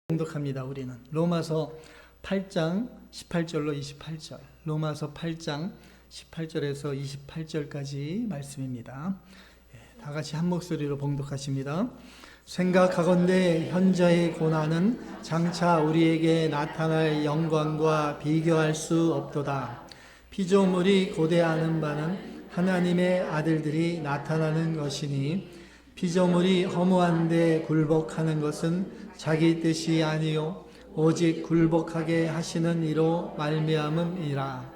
봉독합니다. 우리는 로마서 8장 18절로 28절, 로마서 8장 18절에서 28절까지 말씀입니다. 다 같이 한 목소리로 봉독하십니다. 생각하건대 현재의 고난은 장차 우리에게 나타날 영광과 비교할 수 없도다. 피조물이 고대하는 바는 하나님의 아들들이 나타나는 것이니 피조물이 허무한데 굴복하는 것은 자기 뜻이 아니요 오직 굴복하게 하시는 이로 말미암음이라.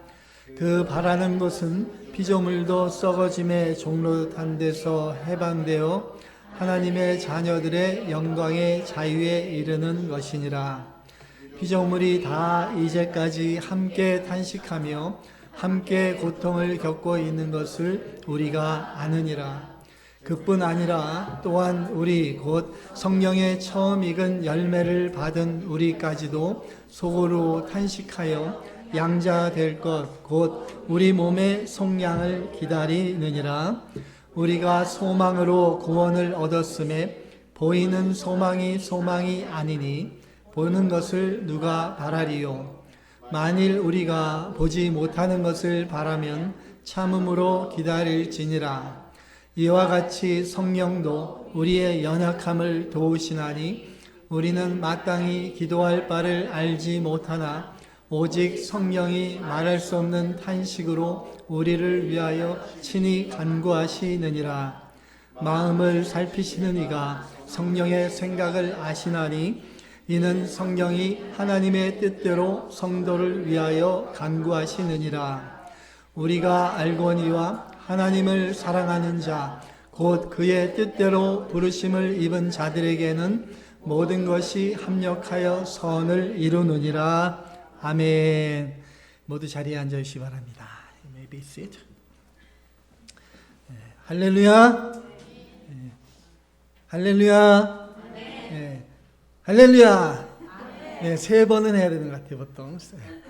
그 바라는 것은 피조물도 썩어짐의 종로탄 데서 해방되어 하나님의 자녀들의 영광의 자유에 이르는 것이니라. 피조물이 다 이제까지 함께 탄식하며 함께 고통을 겪고 있는 것을 우리가 아느니라. 그뿐 아니라 또한 우리 곧 성령의 처음 익은 열매를 받은 우리까지도 속으로 탄식하여 양자 될 것 곧 우리 몸의 속량을 기다리느니라. 우리가 소망으로 구원을 얻었음에 보이는 소망이 아니니 보는 것을 누가 바라리요. 만일 우리가 보지 못하는 것을 바라면 참음으로 기다릴지니라. 이와 같이 성령도 우리의 연약함을 도우시나니 우리는 마땅히 기도할 바를 알지 못하나 오직 성령이 말할 수 없는 탄식으로 우리를 위하여 친히 간구하시느니라. 마음을 살피시는 이가 성령의 생각을 아시나니 이는 성령이 하나님의 뜻대로 성도를 위하여 간구하시느니라. 우리가 알거니와 하나님을 사랑하는 자, 곧 그의 뜻대로 부르심을 입은 자들에게는 모든 것이 합력하여 선을 이루느니라. 아멘. 모두 자리에 앉아 주시기 바랍니다. You may be seated. 할렐루야. 할렐루야. 할렐루야. 네, 세 번은 해야 되는 것 같아요. 보통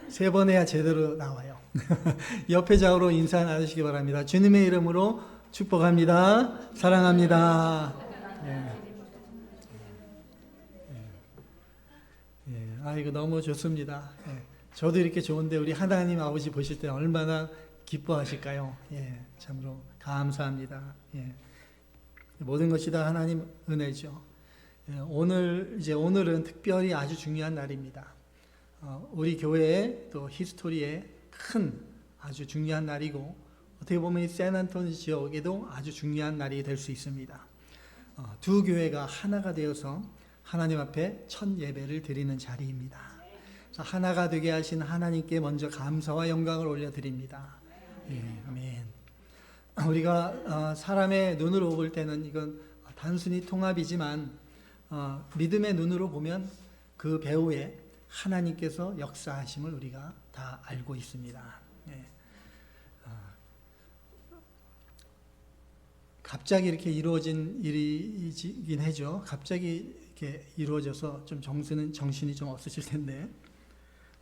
세 번 해야 제대로 나와요. 옆에 좌우로 인사 나누시기 바랍니다. 주님의 이름으로 축복합니다. 사랑합니다. 이거 너무 좋습니다. 저도 이렇게 좋은데 우리 하나님 아버지 보실 때 얼마나 기뻐하실까요? 참으로 감사합니다. 모든 것이 다 하나님 은혜죠. 오늘은 특별히 아주 중요한 날입니다. 우리 교회의 또 히스토리에 큰 아주 중요한 날이고 어떻게 보면 이 샌안토니 지역에도 아주 중요한 날이 될 수 있습니다. 두 교회가 하나가 되어서 하나님 앞에 첫 예배를 드리는 자리입니다. 그래서 하나가 되게 하신 하나님께 먼저 감사와 영광을 올려드립니다. 아멘. 우리가 사람의 눈으로 볼 때는 이건 단순히 통합이지만 믿음의 눈으로 보면 그 배후에 하나님께서 역사하심을 우리가 다 알고 있습니다. 갑자기 이렇게 이루어진 일이긴 하죠. 갑자기 이렇게 이루어져서 좀 정신이 좀 없으실 텐데,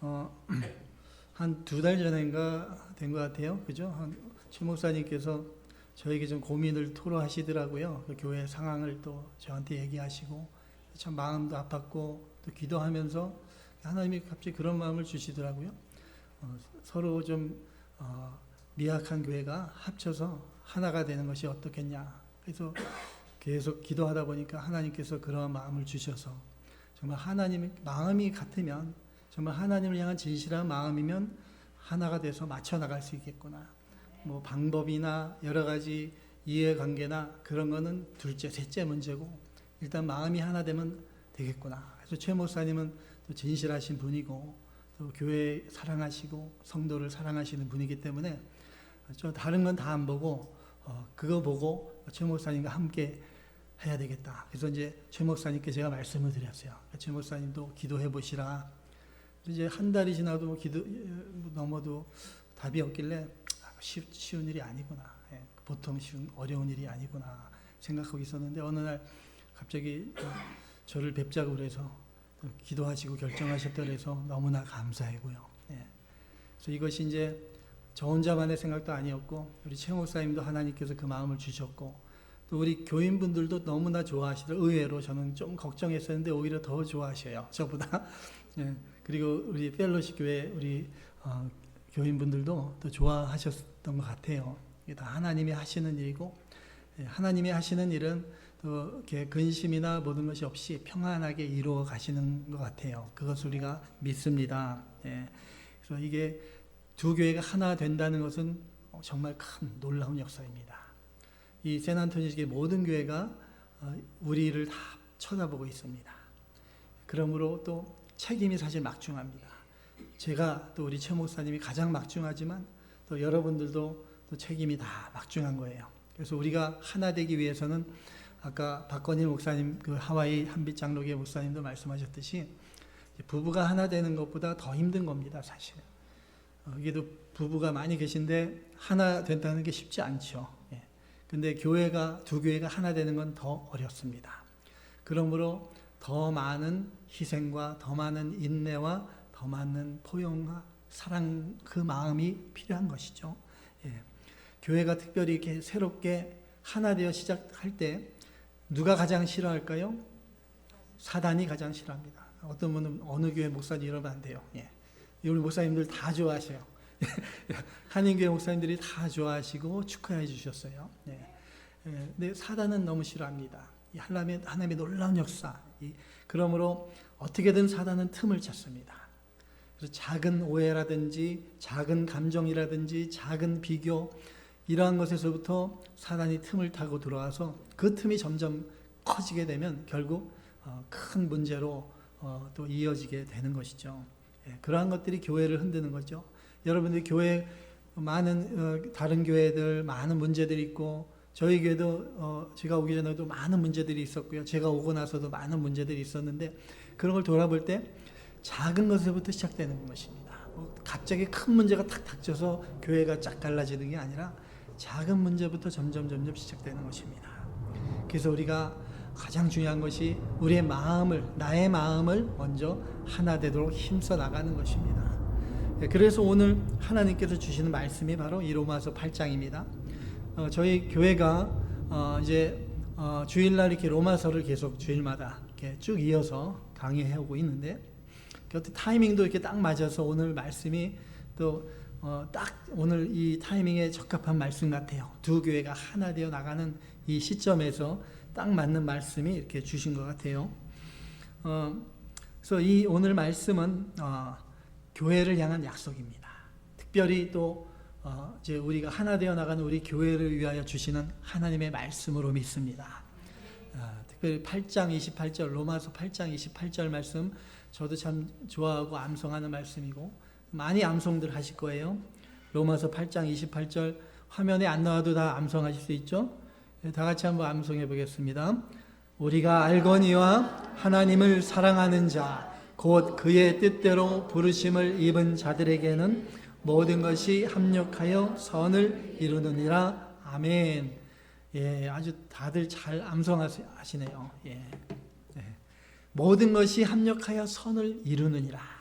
한 2달 전인가 된 것 같아요. 그죠? 최 목사님께서 저에게 좀 고민을 토로하시더라고요. 그 교회 상황을 또 저한테 얘기하시고, 참 마음도 아팠고, 또 기도하면서 하나님이 갑자기 그런 마음을 주시더라고요. 서로 좀 미약한 교회가 합쳐서 하나가 되는 것이 어떻겠냐. 그래서 계속 기도하다 보니까 하나님께서 그런 마음을 주셔서 정말 하나님의 마음이 같으면 정말 하나님을 향한 진실한 마음이면 하나가 돼서 맞춰 나갈 수 있겠구나. 뭐 방법이나 여러 가지 이해관계나 그런 거는 둘째, 셋째 문제고 일단 마음이 하나 되면 되겠구나. 그래서 최 목사님은 또 진실하신 분이고 또 교회 사랑하시고 성도를 사랑하시는 분이기 때문에 좀 다른 건 다 안 보고 그거 보고 최 목사님과 함께 해야 되겠다. 그래서 이제 최 목사님께 제가 말씀을 드렸어요. 최 목사님도 기도해 보시라. 이제 한 달이 지나도 기도 넘어도 답이 없길래 쉬운 일이 아니구나. 보통 어려운 일이 아니구나 생각하고 있었는데 어느 날 갑자기 저를 뵙자고 그래서 기도하시고 결정하셨다 그래서 너무나 감사하고요. 그래서 이것이 이제 저 혼자만의 생각도 아니었고 우리 최 목사님도 하나님께서 그 마음을 주셨고 또 우리 교인분들도 너무나 좋아하시더라고요. 의외로 저는 좀 걱정했었는데 오히려 더 좋아하셔요, 저보다. 예, 그리고 우리 펠로시 교회 우리 교인분들도 또 좋아하셨던 것 같아요. 이게 다 하나님이 하시는 일이고, 예, 하나님이 하시는 일은 또 이렇게 근심이나 모든 것이 없이 평안하게 이루어 가시는 것 같아요. 그것을 우리가 믿습니다. 예, 그래서 이게 두 교회가 하나 된다는 것은 정말 큰 놀라운 역사입니다. 이 샌안토니식의 모든 교회가 우리를 다 쳐다보고 있습니다. 그러므로 또 책임이 사실 막중합니다. 제가 또 우리 최 목사님이 가장 막중하지만 또 여러분들도 또 책임이 다 막중한 거예요. 그래서 우리가 하나 되기 위해서는 아까 박건일 목사님, 그 하와이 한빛 장로교회 목사님도 말씀하셨듯이 부부가 하나 되는 것보다 더 힘든 겁니다, 사실. 여기도 부부가 많이 계신데 하나 된다는 게 쉽지 않죠. 예. 근데 두 교회가 하나 되는 건 더 어렵습니다. 그러므로 더 많은 희생과 더 많은 인내와 더 많은 포용과 사랑, 그 마음이 필요한 것이죠. 예. 교회가 특별히 이렇게 새롭게 하나 되어 시작할 때 누가 가장 싫어할까요? 사단이 가장 싫어합니다. 어떤 분은 어느 교회 목사님 이러면 안 돼요. 예. 우리 목사님들 다 좋아하셔요. 한인교회 목사님들이 다 좋아하시고 축하해 주셨어요. 예. 근데 사단은 너무 싫어합니다. 이 하나님의 놀라운 역사. 그러므로 어떻게든 사단은 틈을 찾습니다. 그래서 작은 오해라든지 작은 감정이라든지 작은 비교, 이러한 것에서부터 사단이 틈을 타고 들어와서 그 틈이 점점 커지게 되면 결국 큰 문제로 또 이어지게 되는 것이죠. 예, 그러한 것들이 교회를 흔드는 거죠. 여러분들 교회 많은 다른 교회들 많은 문제들이 있고, 저희 교회도 제가 오기 전에도 많은 문제들이 있었고요. 제가 오고 나서도 많은 문제들이 있었는데, 그런 걸 돌아볼 때 작은 것에서부터 시작되는 것입니다. 갑자기 큰 문제가 탁 닥쳐서 교회가 쫙 갈라지는 게 아니라 작은 문제부터 점점 시작되는 것입니다. 그래서 우리가 가장 중요한 것이 우리의 마음을, 나의 마음을 먼저 하나 되도록 힘써 나가는 것입니다. 그래서 오늘 하나님께서 주시는 말씀이 바로 이 로마서 8장입니다. 저희 교회가 이제 주일날 이렇게 로마서를 계속 주일마다 이렇게 쭉 이어서 강의해 오고 있는데, 타이밍도 이렇게 딱 맞아서 오늘 말씀이 또 딱 오늘 이 타이밍에 적합한 말씀 같아요. 두 교회가 하나 되어 나가는 이 시점에서 딱 맞는 말씀이 이렇게 주신 것 같아요. 그래서 이 오늘 말씀은 교회를 향한 약속입니다. 특별히 또 이제 우리가 하나 되어 나가는 우리 교회를 위하여 주시는 하나님의 말씀으로 믿습니다. 특별히 8장 28절, 로마서 8장 28절 말씀, 저도 참 좋아하고 암송하는 말씀이고 많이 암송들 하실 거예요. 로마서 8장 28절 화면에 안 나와도 다 암송하실 수 있죠? 다 같이 한번 암송해 보겠습니다. 우리가 알거니와 하나님을 사랑하는 자, 곧 그의 뜻대로 부르심을 입은 자들에게는 모든 것이 합력하여 선을 이루느니라. 아멘. 예, 아주 다들 잘 암송하시네요. 예. 모든 것이 합력하여 선을 이루느니라.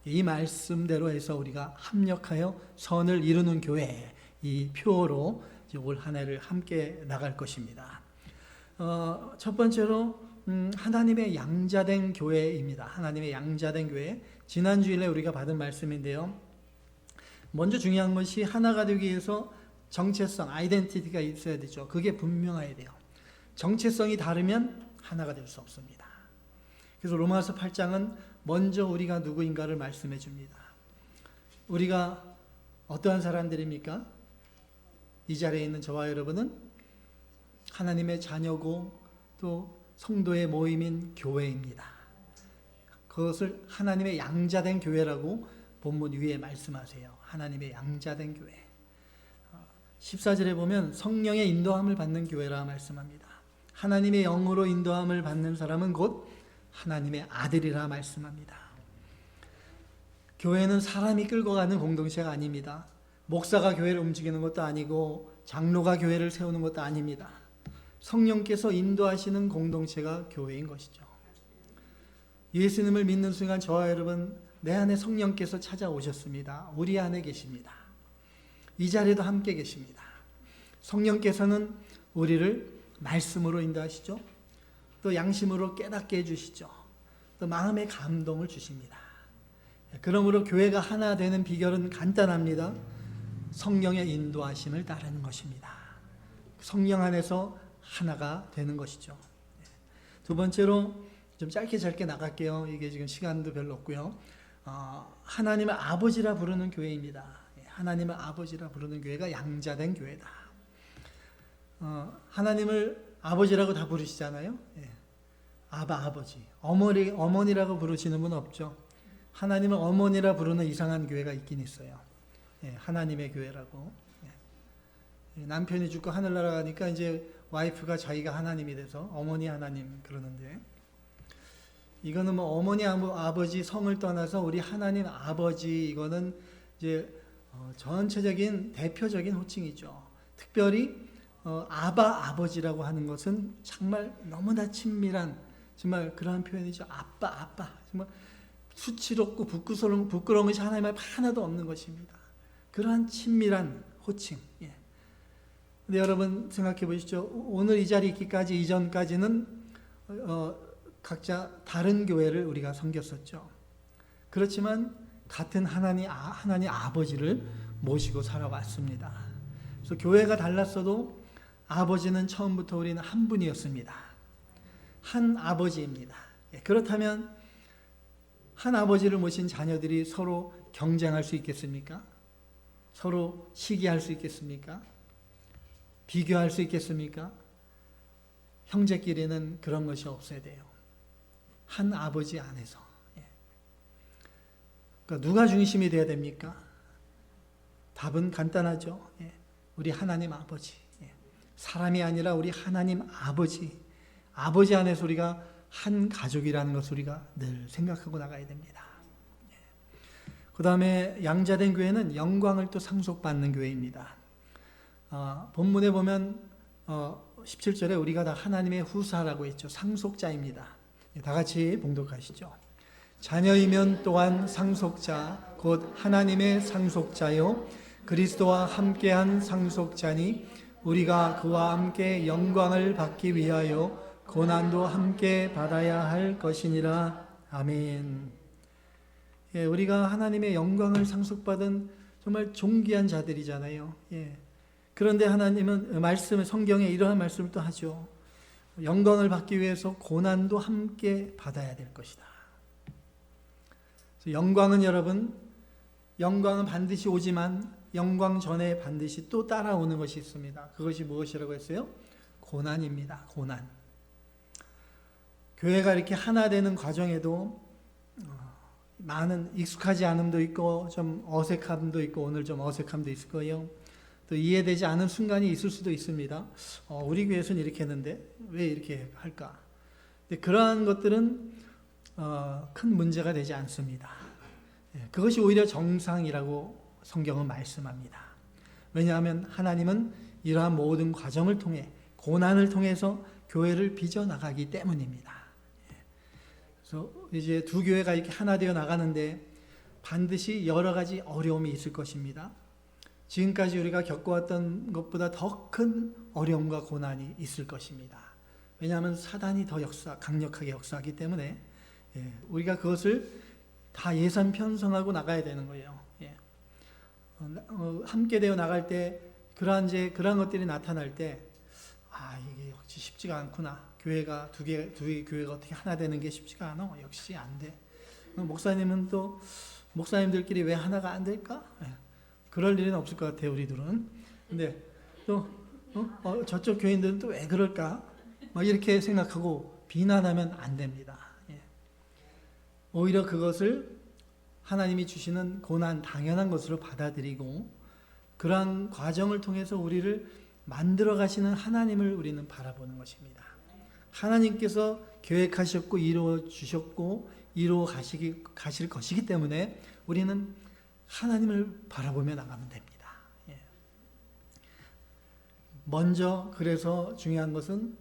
이 말씀대로 해서 우리가 합력하여 선을 이루는 교회, 이 표로 올 한 해를 함께 나갈 것입니다. 첫 번째로 하나님의 양자된 교회입니다. 하나님의 양자된 교회. 지난 주일에 우리가 받은 말씀인데요. 먼저 중요한 것이 하나가 되기 위해서 정체성, 아이덴티티가 있어야 되죠. 그게 분명해야 돼요. 정체성이 다르면 하나가 될 수 없습니다. 그래서 로마서 8장은 먼저 우리가 누구인가를 말씀해 줍니다. 우리가 어떠한 사람들입니까? 이 자리에 있는 저와 여러분은 하나님의 자녀고 또 성도의 모임인 교회입니다. 그것을 하나님의 양자된 교회라고 본문 위에 말씀하세요. 하나님의 양자된 교회. 14절에 보면 성령의 인도함을 받는 교회라 말씀합니다. 하나님의 영으로 인도함을 받는 사람은 곧 하나님의 아들이라 말씀합니다. 교회는 사람이 끌고 가는 공동체가 아닙니다. 목사가 교회를 움직이는 것도 아니고 장로가 교회를 세우는 것도 아닙니다. 성령께서 인도하시는 공동체가 교회인 것이죠. 예수님을 믿는 순간 저와 여러분, 내 안에 성령께서 찾아오셨습니다. 우리 안에 계십니다. 이 자리에도 함께 계십니다. 성령께서는 우리를 말씀으로 인도하시죠. 또 양심으로 깨닫게 해주시죠. 또 마음의 감동을 주십니다. 그러므로 교회가 하나 되는 비결은 간단합니다. 성령의 인도하심을 따르는 것입니다. 성령 안에서 하나가 되는 것이죠. 두 번째로 좀 짧게 나갈게요. 이게 지금 시간도 별로 없고요. 하나님을 아버지라 부르는 교회입니다. 하나님을 아버지라 부르는 교회가 양자된 교회다. 하나님을 아버지라고 다 부르시잖아요. 아버지. 어머니라고 부르시는 분 없죠. 하나님을 어머니라 부르는 이상한 교회가 있긴 있어요. 하나님의 교회라고. 남편이 죽고 하늘나라 가니까 이제 와이프가 자기가 하나님이 돼서 어머니 하나님 그러는데, 이거는 뭐 어머니 아버지 성을 떠나서 우리 하나님 아버지, 이거는 이제 전체적인 대표적인 호칭이죠. 특별히 아버지라고 하는 것은 정말 너무나 친밀한 정말 그러한 표현이죠. 아빠. 정말 수치롭고 부끄러운 것이 하나님 앞에 하나도 없는 것입니다. 그러한 친밀한 호칭. 근데 여러분 생각해 보시죠. 오늘 이 자리에 있기까지 이전까지는 각자 다른 교회를 우리가 섬겼었죠. 그렇지만 같은 하나님 아버지를 모시고 살아왔습니다. 그래서 교회가 달랐어도 아버지는 처음부터 우리는 한 분이었습니다. 한 아버지입니다. 그렇다면 한 아버지를 모신 자녀들이 서로 경쟁할 수 있겠습니까? 서로 시기할 수 있겠습니까? 비교할 수 있겠습니까? 형제끼리는 그런 것이 없어야 돼요. 한 아버지 안에서. 그러니까 누가 중심이 되어야 됩니까? 답은 간단하죠. 우리 하나님 아버지. 사람이 아니라 우리 하나님 아버지. 아버지 안에서 우리가 한 가족이라는 것을 우리가 늘 생각하고 나가야 됩니다. 그 다음에 양자된 교회는 영광을 또 상속받는 교회입니다. 본문에 보면 17절에 우리가 다 하나님의 후사라고 했죠. 상속자입니다. 다 같이 봉독하시죠. 자녀이면 또한 상속자 곧 하나님의 상속자요 그리스도와 함께한 상속자니 우리가 그와 함께 영광을 받기 위하여 고난도 함께 받아야 할 것이니라. 아멘. 우리가 하나님의 영광을 상속받은 정말 존귀한 자들이잖아요. 그런데 하나님은 성경에 이러한 말씀을 또 하죠. 영광을 받기 위해서 고난도 함께 받아야 될 것이다. 영광은 여러분, 영광은 반드시 오지만 영광 전에 반드시 또 따라오는 것이 있습니다. 그것이 무엇이라고 했어요? 고난입니다. 고난. 교회가 이렇게 하나 되는 과정에도 많은 익숙하지 않음도 있고 좀 어색함도 있고, 오늘 좀 어색함도 있을 거예요. 또 이해되지 않은 순간이 있을 수도 있습니다. 우리 교회에서는 이렇게 했는데 왜 이렇게 할까? 근데 그러한 것들은 큰 문제가 되지 않습니다. 그것이 오히려 정상이라고 성경은 말씀합니다. 왜냐하면 하나님은 이러한 모든 과정을 통해, 고난을 통해서 교회를 빚어나가기 때문입니다. 그래서 이제 두 교회가 이렇게 하나 되어 나가는데 반드시 여러 가지 어려움이 있을 것입니다. 지금까지 우리가 겪어왔던 것보다 더 큰 어려움과 고난이 있을 것입니다. 왜냐하면 사단이 더 강력하게 역사하기 때문에 우리가 그것을 다 예산 편성하고 나가야 되는 거예요. 함께 되어 나갈 때 그러한 것들이 나타날 때 이게 역시 쉽지가 않구나. 교회가 두 개의 교회가 어떻게 하나 되는 게 쉽지가 않아. 역시 안 돼. 목사님들끼리 왜 하나가 안 될까? 그럴 일은 없을 것 같아요, 우리들은. 근데 또 저쪽 교인들은 또 왜 그럴까? 이렇게 생각하고 비난하면 안 됩니다. 오히려 그것을 하나님이 주시는 고난, 당연한 것으로 받아들이고 그러한 과정을 통해서 우리를 만들어 가시는 하나님을 우리는 바라보는 것입니다. 하나님께서 계획하셨고 이루어 주셨고 이루어 가실 것이기 때문에 우리는 하나님을 바라보며 나가면 됩니다. 먼저 그래서 중요한 것은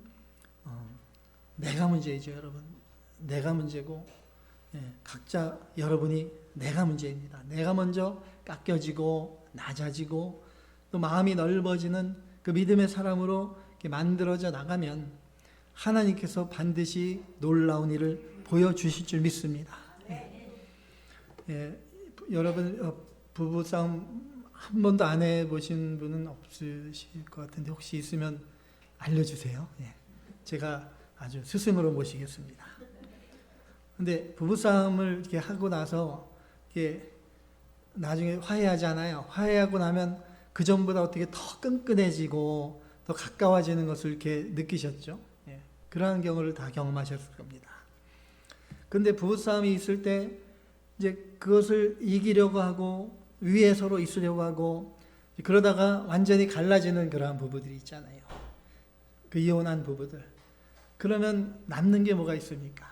내가 문제이죠, 여러분. 내가 문제고 각자 여러분이 내가 문제입니다. 내가 먼저 깎여지고 낮아지고 또 마음이 넓어지는 그 믿음의 사람으로 이렇게 만들어져 나가면 하나님께서 반드시 놀라운 일을 보여주실 줄 믿습니다. 예, 여러분 부부싸움 한 번도 안 해보신 분은 없으실 것 같은데 혹시 있으면 알려주세요. 예, 제가 아주 스승으로 모시겠습니다. 근데 부부싸움을 이렇게 하고 나서 이렇게 나중에 화해하잖아요. 화해하고 나면 그 전보다 어떻게 더 끈끈해지고 더 가까워지는 것을 이렇게 느끼셨죠? 예, 그러한 경우를 다 경험하셨을 겁니다. 근데 부부싸움이 있을 때 이제 그것을 이기려고 하고 위에 서로 있으려고 하고 그러다가 완전히 갈라지는 그러한 부부들이 있잖아요. 그 이혼한 부부들. 그러면 남는 게 뭐가 있습니까?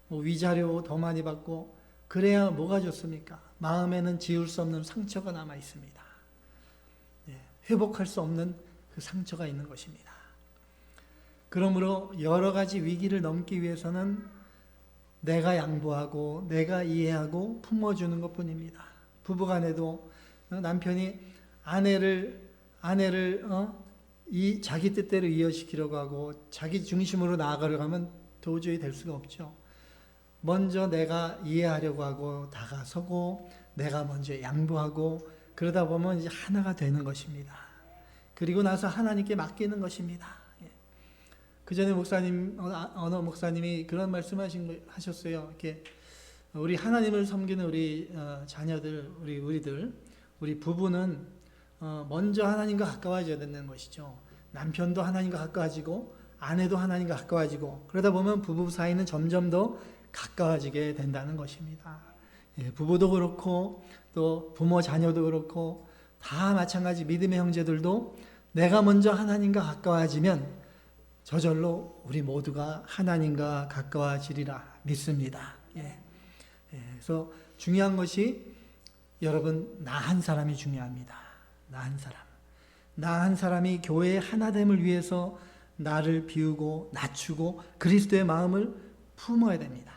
뭐 위자료 더 많이 받고 그래야 뭐가 좋습니까? 마음에는 지울 수 없는 상처가 남아 있습니다. 회복할 수 없는 그 상처가 있는 것입니다. 그러므로 여러 가지 위기를 넘기 위해서는 내가 양보하고 내가 이해하고 품어주는 것뿐입니다. 부부간에도 남편이 아내를 자기 뜻대로 이해시키려고 하고 자기 중심으로 나아가려고 하면 도저히 될 수가 없죠. 먼저 내가 이해하려고 하고 다가서고 내가 먼저 양보하고 그러다 보면 이제 하나가 되는 것입니다. 그리고 나서 하나님께 맡기는 것입니다. 그 전에 어느 목사님이 그런 말씀하셨어요. 이렇게 우리 하나님을 섬기는 우리 자녀들, 우리 부부는 먼저 하나님과 가까워져야 되는 것이죠. 남편도 하나님과 가까워지고 아내도 하나님과 가까워지고 그러다 보면 부부 사이는 점점 더 가까워지게 된다는 것입니다. 부부도 그렇고 또 부모 자녀도 그렇고 다 마찬가지 믿음의 형제들도 내가 먼저 하나님과 가까워지면 저절로 우리 모두가 하나님과 가까워지리라 믿습니다. 그래서 중요한 것이 여러분 나 한 사람이 중요합니다. 나 한 사람. 나 한 사람이 교회의 하나됨을 위해서 나를 비우고 낮추고 그리스도의 마음을 품어야 됩니다.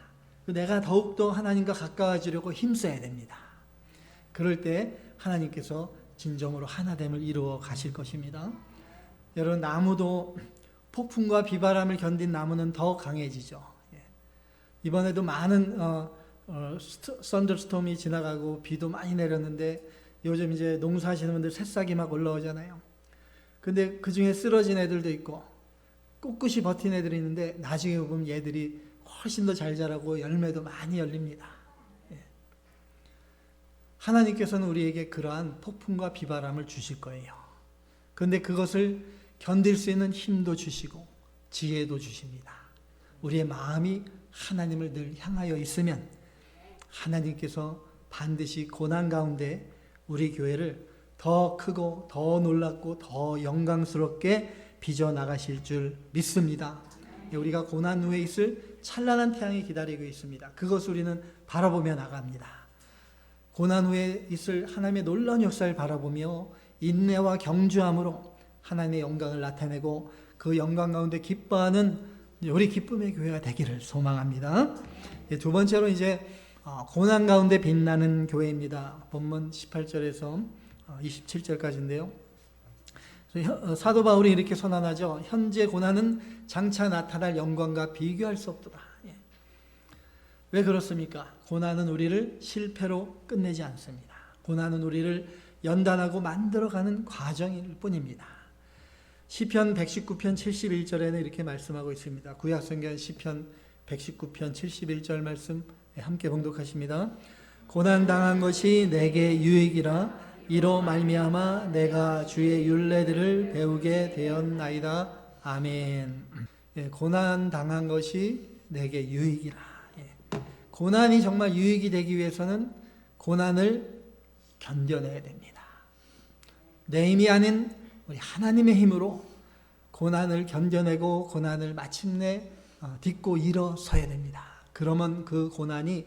내가 더욱더 하나님과 가까워지려고 힘써야 됩니다. 그럴 때 하나님께서 진정으로 하나됨을 이루어 가실 것입니다. 여러분 나무도 폭풍과 비바람을 견딘 나무는 더 강해지죠. 이번에도 많은 썬더스톰이 지나가고 비도 많이 내렸는데 요즘 이제 농사하시는 분들 새싹이 막 올라오잖아요. 근데 그 중에 쓰러진 애들도 있고 꿋꿋이 버틴 애들이 있는데 나중에 보면 얘들이 훨씬 더 잘 자라고 열매도 많이 열립니다. 하나님께서는 우리에게 그러한 폭풍과 비바람을 주실 거예요. 그런데 그것을 견딜 수 있는 힘도 주시고 지혜도 주십니다. 우리의 마음이 하나님을 늘 향하여 있으면 하나님께서 반드시 고난 가운데 우리 교회를 더 크고 더 놀랍고 더 영광스럽게 빚어나가실 줄 믿습니다. 우리가 고난 후에 있을 찬란한 태양이 기다리고 있습니다. 그것을 우리는 바라보며 나갑니다. 고난 후에 있을 하나님의 놀라운 역사를 바라보며 인내와 경주함으로 하나님의 영광을 나타내고 그 영광 가운데 기뻐하는 우리 기쁨의 교회가 되기를 소망합니다. 두 번째로 이제 고난 가운데 빛나는 교회입니다. 본문 18절에서 27절까지인데요. 사도 바울이 이렇게 선언하죠. 현재 고난은 장차 나타날 영광과 비교할 수 없도다. 왜 그렇습니까? 고난은 우리를 실패로 끝내지 않습니다. 고난은 우리를 연단하고 만들어가는 과정일 뿐입니다. 시편 119편 71절에는 이렇게 말씀하고 있습니다. 구약성경 시편 119편 71절 말씀 함께 봉독하십니다. 고난당한 것이 내게 유익이라 이로 말미암아 내가 주의 율례들을 배우게 되었나이다. 아멘. 고난당한 것이 내게 유익이라. 고난이 정말 유익이 되기 위해서는 고난을 견뎌내야 됩니다. 내 힘이 아닌 우리 하나님의 힘으로 고난을 견뎌내고 고난을 마침내 딛고 일어서야 됩니다. 그러면 그 고난이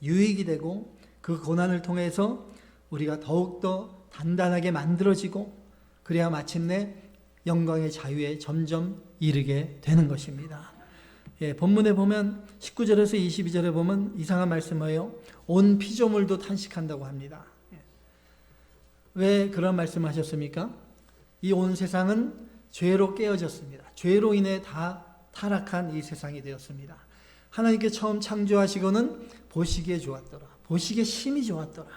유익이 되고 그 고난을 통해서 우리가 더욱더 단단하게 만들어지고 그래야 마침내 영광의 자유에 점점 이르게 되는 것입니다. 본문에 보면 19절에서 22절에 보면 이상한 말씀이에요. 온 피조물도 탄식한다고 합니다. 왜 그런 말씀을 하셨습니까? 이 온 세상은 죄로 깨어졌습니다. 죄로 인해 다 타락한 이 세상이 되었습니다. 하나님께 처음 창조하시고는 보시기에 좋았더라. 보시기에 심히 좋았더라.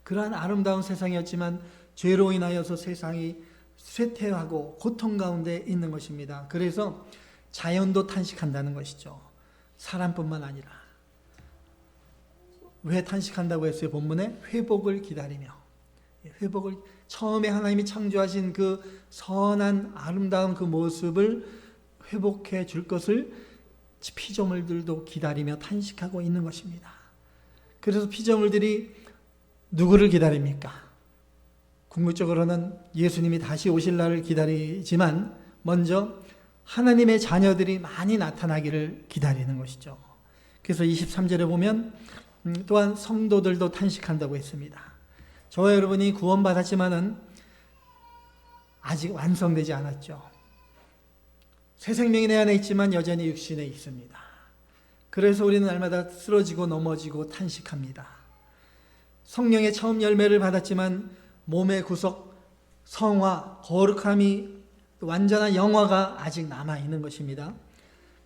그러한 아름다운 세상이었지만 죄로 인하여서 세상이 쇠퇴하고 고통 가운데 있는 것입니다. 그래서 자연도 탄식한다는 것이죠. 사람뿐만 아니라. 왜 탄식한다고 했어요? 본문에 회복을 기다리며. 회복을, 처음에 하나님이 창조하신 그 선한 아름다운 그 모습을 회복해 줄 것을 피조물들도 기다리며 탄식하고 있는 것입니다. 그래서 피조물들이 누구를 기다립니까? 궁극적으로는 예수님이 다시 오실 날을 기다리지만 먼저 하나님의 자녀들이 많이 나타나기를 기다리는 것이죠. 그래서 23절에 보면 또한 성도들도 탄식한다고 했습니다. 저와 여러분이 구원받았지만은 아직 완성되지 않았죠. 새 생명이 내 안에 있지만 여전히 육신에 있습니다. 그래서 우리는 날마다 쓰러지고 넘어지고 탄식합니다. 성령의 처음 열매를 받았지만 몸의 구석, 성화, 거룩함이 완전한 영화가 아직 남아있는 것입니다.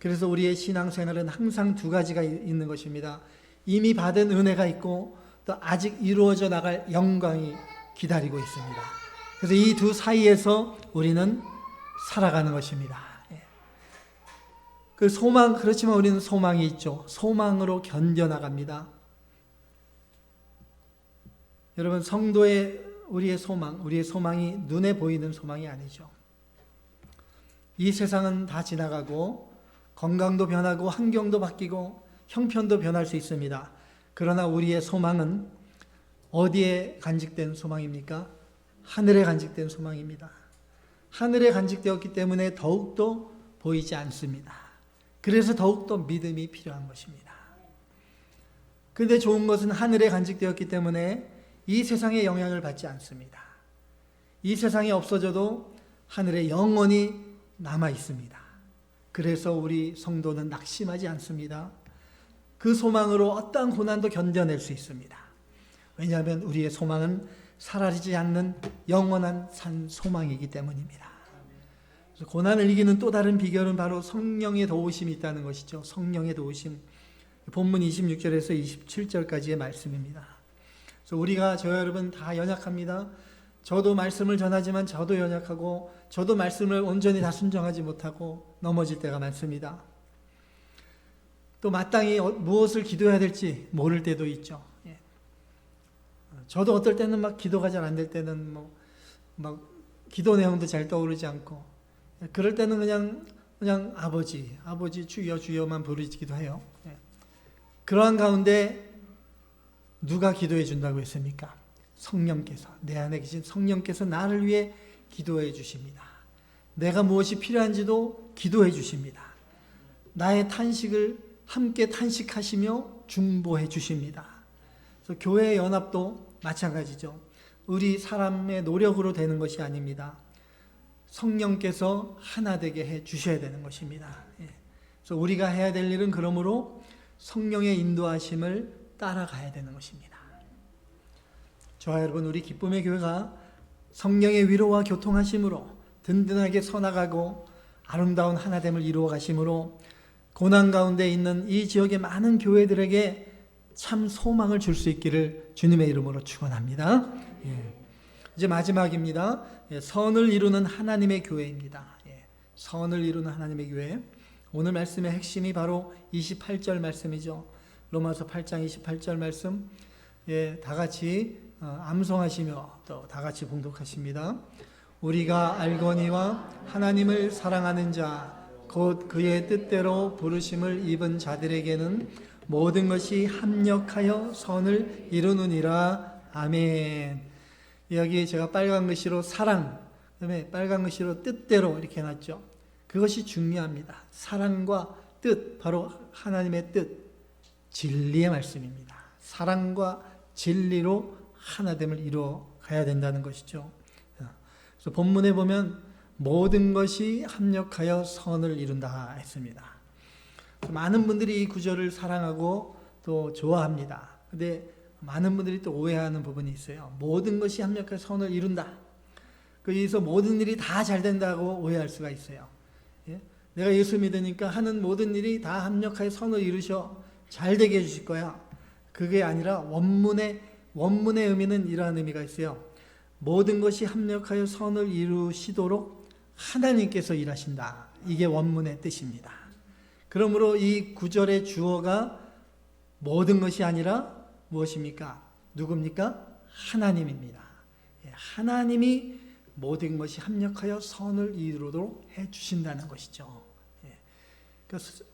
그래서 우리의 신앙생활은 항상 두 가지가 있는 것입니다. 이미 받은 은혜가 있고 또 아직 이루어져 나갈 영광이 기다리고 있습니다. 그래서 이 두 사이에서 우리는 살아가는 것입니다. 그 소망, 그렇지만 우리는 소망이 있죠. 소망으로 견뎌나갑니다. 여러분, 성도의 우리의 소망이 눈에 보이는 소망이 아니죠. 이 세상은 다 지나가고 건강도 변하고 환경도 바뀌고 형편도 변할 수 있습니다. 그러나 우리의 소망은 어디에 간직된 소망입니까? 하늘에 간직된 소망입니다. 하늘에 간직되었기 때문에 더욱더 보이지 않습니다. 그래서 더욱더 믿음이 필요한 것입니다. 그런데 좋은 것은 하늘에 간직되었기 때문에 이 세상의 영향을 받지 않습니다. 이 세상이 없어져도 하늘에 영원히 남아 있습니다. 그래서 우리 성도는 낙심하지 않습니다. 그 소망으로 어떠한 고난도 견뎌낼 수 있습니다. 왜냐하면 우리의 소망은 사라지지 않는 영원한 산 소망이기 때문입니다. 그래서 고난을 이기는 또 다른 비결은 바로 성령의 도우심이 있다는 것이죠. 성령의 도우심. 본문 26절에서 27절까지의 말씀입니다. 그래서 우리가, 저와 여러분 다 연약합니다. 저도 말씀을 전하지만 저도 연약하고 저도 말씀을 온전히 다 순종하지 못하고 넘어질 때가 많습니다. 또 마땅히 무엇을 기도해야 될지 모를 때도 있죠. 저도 어떨 때는 막 기도가 잘 안 될 때는 막 기도 내용도 잘 떠오르지 않고, 그럴 때는 그냥 아버지 주여 주여만 부르기도 해요. 그러한 가운데 누가 기도해 준다고 했습니까? 성령께서, 내 안에 계신 성령께서 나를 위해 기도해 주십니다. 내가 무엇이 필요한지도 기도해 주십니다. 나의 탄식을 함께 탄식하시며 중보해 주십니다. 그래서 교회의 연합도 마찬가지죠. 우리 사람의 노력으로 되는 것이 아닙니다. 성령께서 하나 되게 해 주셔야 되는 것입니다. 그래서 우리가 해야 될 일은 그러므로 성령의 인도하심을 따라가야 되는 것입니다. 저와 여러분, 우리 기쁨의 교회가 성령의 위로와 교통하심으로 든든하게 서나가고 아름다운 하나됨을 이루어 가심으로 고난 가운데 있는 이 지역의 많은 교회들에게 참 소망을 줄 수 있기를 주님의 이름으로 축원합니다. 이제 마지막입니다. 선을 이루는 하나님의 교회입니다. 선을 이루는 하나님의 교회. 오늘 말씀의 핵심이 바로 28절 말씀이죠. 로마서 8장 28절 말씀. 다 같이 암송하시며 또 다 같이 봉독하십니다. 우리가 알거니와 하나님을 사랑하는 자 곧 그의 뜻대로 부르심을 입은 자들에게는 모든 것이 합력하여 선을 이루느니라. 아멘. 여기 제가 빨간 글씨로 사랑, 그다음에 빨간 글씨로 뜻대로 이렇게 해놨죠. 그것이 중요합니다. 사랑과 뜻, 바로 하나님의 뜻, 진리의 말씀입니다. 사랑과 진리로 하나됨을 이루어 가야 된다는 것이죠. 그래서 본문에 보면 모든 것이 합력하여 선을 이룬다 했습니다. 많은 분들이 이 구절을 사랑하고 또 좋아합니다. 근데 많은 분들이 또 오해하는 부분이 있어요. 모든 것이 합력하여 선을 이룬다. 거기서 모든 일이 다 잘 된다고 오해할 수가 있어요. 예? 내가 예수 믿으니까 하는 모든 일이 다 합력하여 선을 이루셔 잘 되게 해주실 거야. 그게 아니라 원문의 의미는 이러한 의미가 있어요. 모든 것이 합력하여 선을 이루시도록 하나님께서 일하신다. 이게 원문의 뜻입니다. 그러므로 이 구절의 주어가 모든 것이 아니라 무엇입니까? 누굽니까? 하나님입니다. 하나님이 모든 것이 합력하여 선을 이루도록 해주신다는 것이죠.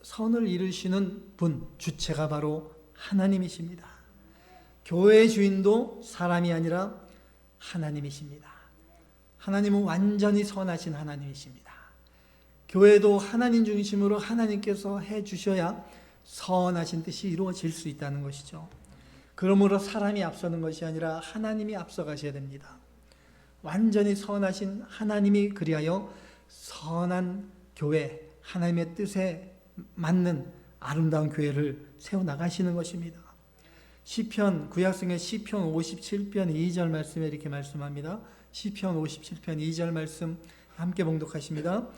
선을 이루시는 분, 주체가 바로 하나님이십니다. 교회의 주인도 사람이 아니라 하나님이십니다. 하나님은 완전히 선하신 하나님이십니다. 교회도 하나님 중심으로 하나님께서 해주셔야 선하신 뜻이 이루어질 수 있다는 것이죠. 그러므로 사람이 앞서는 것이 아니라 하나님이 앞서가셔야 됩니다. 완전히 선하신 하나님이 그리하여 선한 교회, 하나님의 뜻에 맞는 아름다운 교회를 세워나가시는 것입니다. 시편, 구약성의 시편 57편 2절 말씀에 이렇게 말씀합니다. 시편 57편 2절 말씀 함께 봉독하십니다.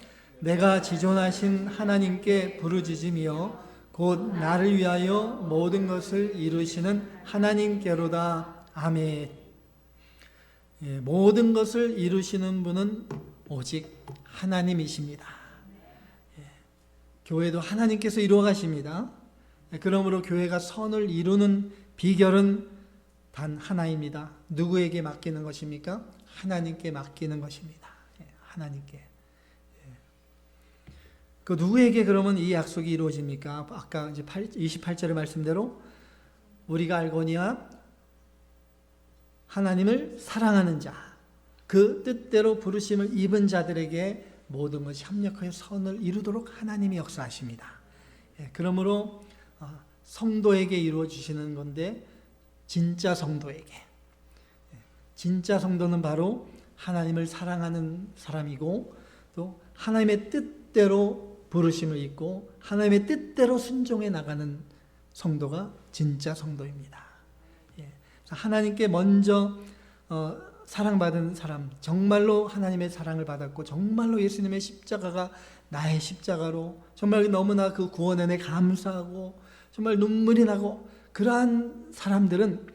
내가 지존하신 하나님께 부르짖으며 곧 나를 위하여 모든 것을 이루시는 하나님께로다. 아멘. 예, 모든 것을 이루시는 분은 오직 하나님이십니다. 예, 교회도 하나님께서 이루어 가십니다. 예, 그러므로 교회가 선을 이루는 비결은 단 하나입니다. 누구에게 맡기는 것입니까? 하나님께 맡기는 것입니다. 예, 하나님께. 그 누구에게 그러면 이 약속이 이루어집니까? 아까 이제 28절의 말씀대로 우리가 알거니와 하나님을 사랑하는 자, 그 뜻대로 부르심을 입은 자들에게 모든 것이 합력하여 선을 이루도록 하나님이 역사하십니다. 그러므로 성도에게 이루어 주시는 건데 진짜 성도에게, 진짜 성도는 바로 하나님을 사랑하는 사람이고 또 하나님의 뜻대로 부르심을 입고 하나님의 뜻대로 순종해 나가는 성도가 진짜 성도입니다. 하나님께 먼저 사랑받은 사람, 정말로 하나님의 사랑을 받았고 정말로 예수님의 십자가가 나의 십자가로 정말 너무나 그 구원 은혜 감사하고 정말 눈물이 나고 그러한 사람들은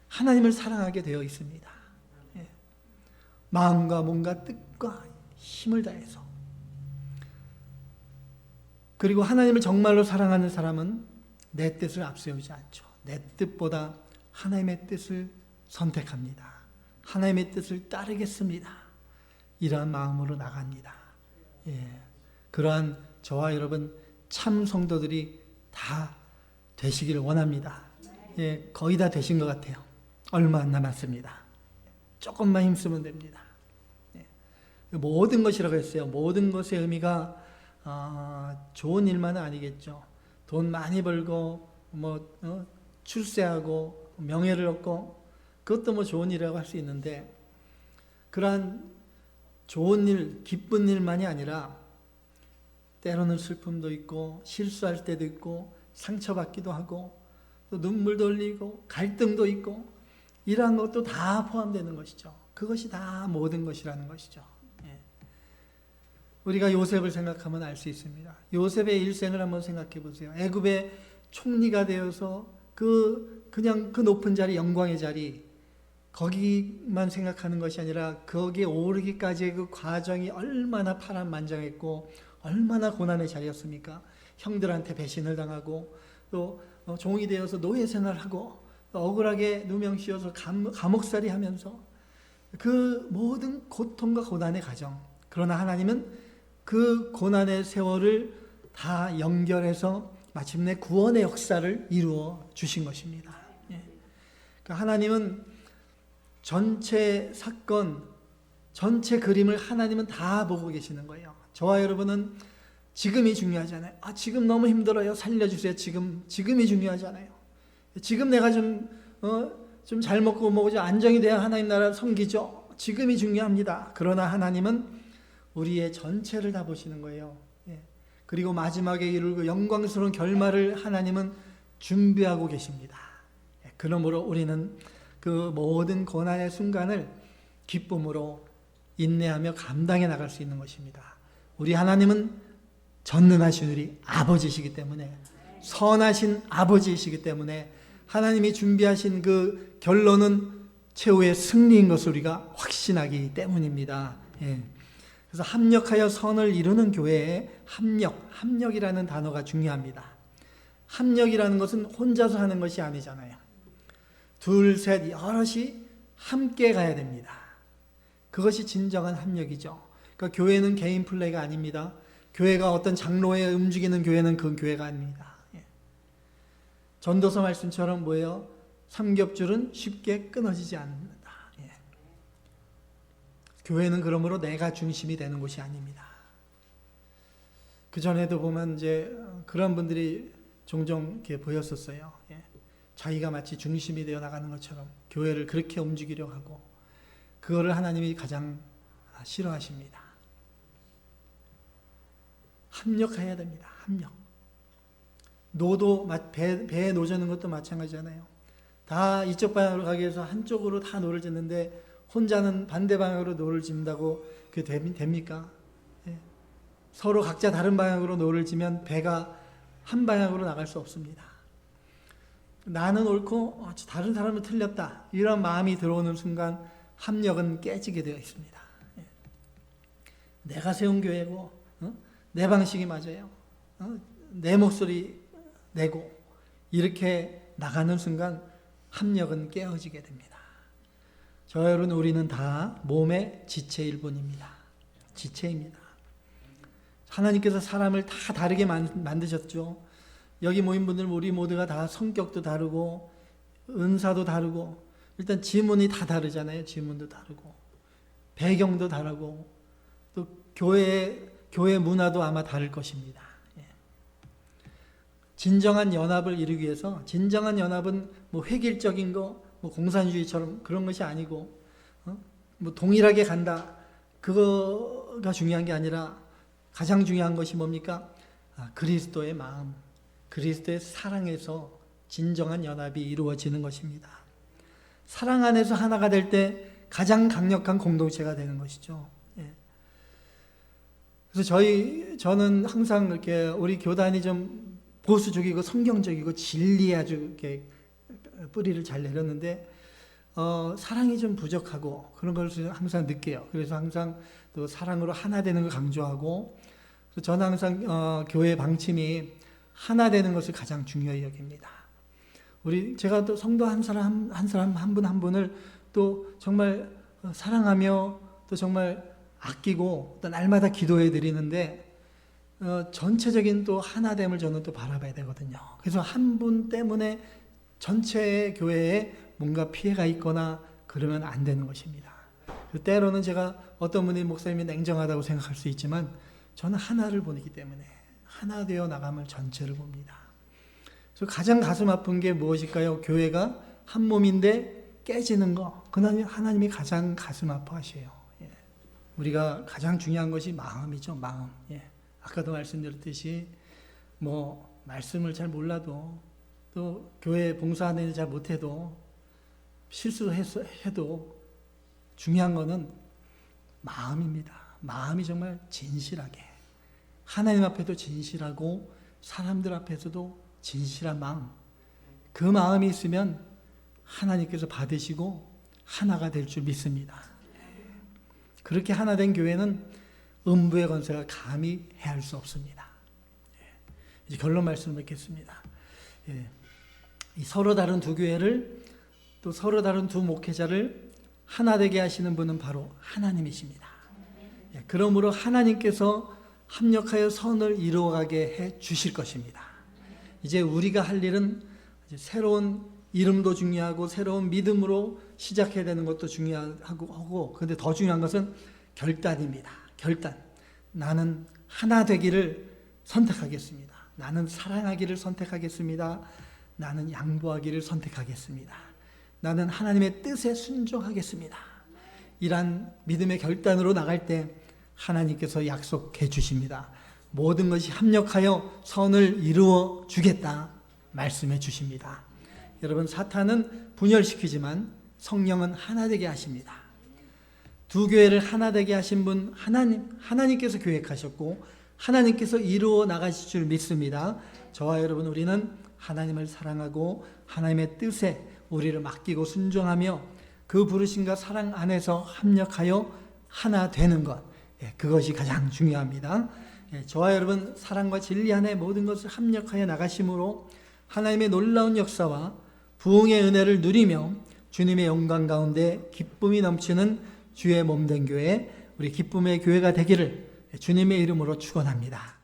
하나님을 사랑하게 되어 있습니다. 마음과 몸과 뜻과 힘을 다해서. 그리고 하나님을 정말로 사랑하는 사람은 내 뜻을 앞세우지 않죠. 내 뜻보다 하나님의 뜻을 선택합니다. 하나님의 뜻을 따르겠습니다. 이러한 마음으로 나갑니다. 그러한 저와 여러분 참 성도들이 다 되시기를 원합니다. 거의 다 되신 것 같아요. 얼마 안 남았습니다. 조금만 힘쓰면 됩니다. 모든 것이라고 했어요. 모든 것의 의미가 좋은 일만은 아니겠죠. 돈 많이 벌고 출세하고 명예를 얻고 그것도 좋은 일이라고 할 수 있는데 그러한 좋은 일, 기쁜 일만이 아니라 때로는 슬픔도 있고 실수할 때도 있고 상처받기도 하고 또 눈물도 흘리고 갈등도 있고 이러한 것도 다 포함되는 것이죠. 그것이 다 모든 것이라는 것이죠. 우리가 요셉을 생각하면 알 수 있습니다. 요셉의 일생을 한번 생각해 보세요. 애굽의 총리가 되어서 그냥 그 높은 자리, 영광의 자리 거기만 생각하는 것이 아니라 거기에 오르기까지의 그 과정이 얼마나 파란만장했고 얼마나 고난의 자리였습니까? 형들한테 배신을 당하고 또 종이 되어서 노예 생활하고 억울하게 누명 씌워서 감옥살이 하면서 그 모든 고통과 고난의 과정. 그러나 하나님은 그 고난의 세월을 다 연결해서 마침내 구원의 역사를 이루어 주신 것입니다. 그러니까 하나님은 전체 사건, 전체 그림을 하나님은 다 보고 계시는 거예요. 저와 여러분은 지금이 중요하잖아요. 지금 너무 힘들어요. 살려주세요. 지금이 중요하잖아요. 지금 내가 좀 잘 먹고 좀 안정이 돼야 하나님 나라 섬기죠. 지금이 중요합니다. 그러나 하나님은 우리의 전체를 다 보시는 거예요. 그리고 마지막에 이룰 그 영광스러운 결말을 하나님은 준비하고 계십니다. 그러므로 우리는 그 모든 고난의 순간을 기쁨으로 인내하며 감당해 나갈 수 있는 것입니다. 우리 하나님은 전능하신 우리 아버지시기 때문에, 선하신 아버지이시기 때문에 하나님이 준비하신 그 결론은 최후의 승리인 것을 우리가 확신하기 때문입니다. 예. 그래서 합력하여 선을 이루는 교회에 합력이라는 단어가 중요합니다. 합력이라는 것은 혼자서 하는 것이 아니잖아요. 둘, 셋, 여럿이 함께 가야 됩니다. 그것이 진정한 합력이죠. 그러니까 교회는 개인 플레이가 아닙니다. 교회가 어떤 장로에 움직이는 교회는 그 교회가 아닙니다. 예. 전도서 말씀처럼 뭐예요? 삼겹줄은 쉽게 끊어지지 않는다. 예. 교회는 그러므로 내가 중심이 되는 곳이 아닙니다. 그 전에도 보면 이제 그런 분들이 종종 이렇게 보였었어요. 예. 자기가 마치 중심이 되어 나가는 것처럼 교회를 그렇게 움직이려고 하고, 그거를 하나님이 가장 싫어하십니다. 합력해야 됩니다. 합력. 노도 배에 노 저는 것도 마찬가지잖아요. 다 이쪽 방향으로 가기 위해서 한쪽으로 다 노를 짓는데 혼자는 반대 방향으로 노를 짓는다고 그게 됩니까? 예. 서로 각자 다른 방향으로 노를 지면 배가 한 방향으로 나갈 수 없습니다. 나는 옳고 다른 사람은 틀렸다, 이런 마음이 들어오는 순간 합력은 깨지게 되어 있습니다. 예. 내가 세운 교회고 내 방식이 맞아요, 내 목소리 내고 이렇게 나가는 순간 합력은 깨어지게 됩니다. 저와 여러분, 우리는 다 몸의 지체일 뿐입니다. 지체입니다. 하나님께서 사람을 다 다르게 만드셨죠. 여기 모인 분들 우리 모두가 다 성격도 다르고 은사도 다르고, 일단 지문이 다 다르잖아요. 지문도 다르고 배경도 다르고 또 교회 문화도 아마 다를 것입니다. 예. 진정한 연합을 이루기 위해서, 진정한 연합은 뭐 획일적인 거, 뭐 공산주의처럼 그런 것이 아니고, 뭐 동일하게 간다, 그거가 중요한 게 아니라 가장 중요한 것이 뭡니까? 그리스도의 마음, 그리스도의 사랑에서 진정한 연합이 이루어지는 것입니다. 사랑 안에서 하나가 될 때 가장 강력한 공동체가 되는 것이죠. 예. 그래서 저는 항상 이렇게 우리 교단이 좀 보수적이고 성경적이고 진리에 아주 이렇게 뿌리를 잘 내렸는데 사랑이 좀 부족하고 그런 것을 항상 느껴요. 그래서 항상 또 사랑으로 하나 되는 걸 강조하고, 그래서 저는 항상 교회 방침이 하나 되는 것을 가장 중요히 여깁니다. 제가 또 성도 한 사람 한 분 한 분을 또 정말 사랑하며 또 정말 아끼고 또 날마다 기도해 드리는데, 전체적인 또 하나됨을 저는 또 바라봐야 되거든요. 그래서 한 분 때문에 전체 교회에 뭔가 피해가 있거나 그러면 안 되는 것입니다. 때로는 제가 어떤 분이 목사님이 냉정하다고 생각할 수 있지만, 저는 하나를 보기 때문에 하나 되어 나감을 전체를 봅니다. 그래서 가장 가슴 아픈 게 무엇일까요? 교회가 한 몸인데 깨지는 거, 그는 하나님이 가장 가슴 아파하셔요. 예. 우리가 가장 중요한 것이 마음이죠. 마음. 예. 아까도 말씀드렸듯이 뭐 말씀을 잘 몰라도 또 교회 봉사하는 일 잘 못해도 실수해도 중요한 거는 마음입니다. 마음이 정말 진실하게, 하나님 앞에도 진실하고 사람들 앞에서도 진실한 마음, 그 마음이 있으면 하나님께서 받으시고 하나가 될 줄 믿습니다. 그렇게 하나 된 교회는 음부의 권세가 감히 해할 수 없습니다. 이제 결론 말씀을 맺겠습니다. 이 서로 다른 두 교회를, 또 서로 다른 두 목회자를 하나 되게 하시는 분은 바로 하나님이십니다. 그러므로 하나님께서 합력하여 선을 이루어가게 해 주실 것입니다. 이제 우리가 할 일은 새로운 이름도 중요하고 새로운 믿음으로 시작해야 되는 것도 중요하고, 그런데 더 중요한 것은 결단입니다. 결단. 나는 하나 되기를 선택하겠습니다. 나는 사랑하기를 선택하겠습니다. 나는 양보하기를 선택하겠습니다. 나는 하나님의 뜻에 순종하겠습니다. 이러한 믿음의 결단으로 나갈 때 하나님께서 약속해 주십니다. 모든 것이 합력하여 선을 이루어 주겠다 말씀해 주십니다. 여러분, 사탄은 분열시키지만 성령은 하나 되게 하십니다. 두 교회를 하나 되게 하신 분 하나님께서 계획하셨고 하나님께서 이루어 나가실 줄 믿습니다. 저와 여러분, 우리는 하나님을 사랑하고 하나님의 뜻에 우리를 맡기고 순종하며 그 부르심과 사랑 안에서 합력하여 하나 되는 것, 그것이 가장 중요합니다. 저와 여러분, 사랑과 진리 안에 모든 것을 합력하여 나가심으로 하나님의 놀라운 역사와 부흥의 은혜를 누리며 주님의 영광 가운데 기쁨이 넘치는 주의 몸된 교회, 우리 기쁨의 교회가 되기를 주님의 이름으로 축원합니다.